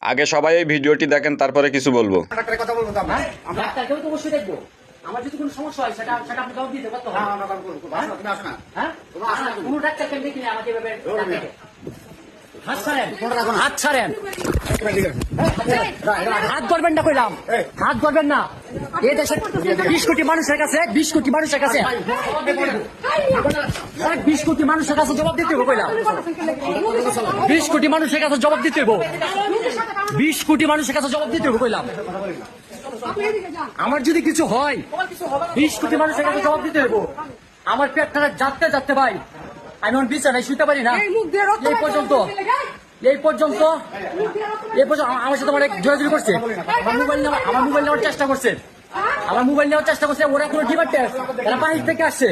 আগে সবাই এই ভিডিওটি দেখেন, তারপরে কিছু বলবো। ডাক্তারের কথা বলবো তো আমরা। ডাক্তারকেও তো অবশ্যই দেখবো। আমার যদি কোনো সমস্যা হয় সেটা আপনি জবাব দিতে পারতো। হ্যাঁ, আমরা কথা বলবো। তুমি আসো না। হ্যাঁ, তুমি আসো না তুমি। কোনো ডাক্তারকে আমি দেখিনি আমাকে এভাবে ডাক্তারকে। হাত ছাড়েন, হাত ছাড়েন, হাত ধরবেন না কইলাম, হাত ধরবেন না। এই দেশে 20 কোটি মানুষের কাছে 20 কোটি মানুষের কাছে 20 কোটি মানুষের কাছে জবাব দিতে হবে কইলাম। 20 কোটি মানুষের কাছে জবাব দিতে হবে। 20 কোটি মানুষের কাছে জবাব দিতে হবে কইলাম। আমার যদি কিছু হয় 20 কোটি মানুষের কাছে জবাব দিতে হবে। আমার পেটটা যাতে যাতে ভাই, আমি এখন বিছানায় শুতে পারি না। এই পর্যন্ত আমার সাথে অনেক জোরাজুরি করছে। আমার মোবাইল নেওয়ার চেষ্টা করছে। ওরা কোনো ডিমান্ড টেস্ট, এরা বাহির থেকে আসছে,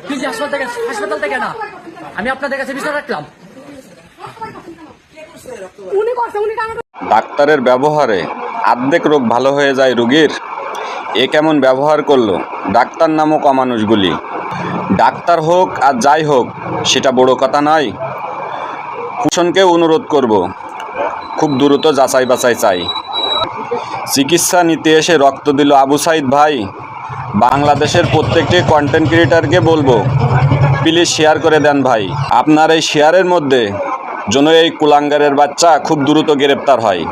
পিজি হাসপাতাল থেকে না। আমি আপনাদের কাছে বিচার রাখলাম। ডাক্তারের ব্যবহারে অর্ধেক রোগ ভালো হয়ে যায় রোগীর। এ কেমন ব্যবহার করলো ডাক্তার নামক অমানুষগুলি। ডাক্তার হোক আর যাই হোক, সেটা বড় কথা নয়। প্রশাসনকে অনুরোধ করব, খুব দ্রুত যাচাই বাছাই চাই। চিকিৎসা নিতে এসে রক্ত দিল আবু সাইদ ভাই। বাংলাদেশের প্রত্যেকটি কন্টেন্ট ক্রিয়েটারকে বলবো, প্লিজ শেয়ার করে দেন ভাই। আপনার এই শেয়ারের মধ্যে যেন এই কুলাঙ্গারের বাচ্চা খুব দ্রুত গ্রেপ্তার হয়।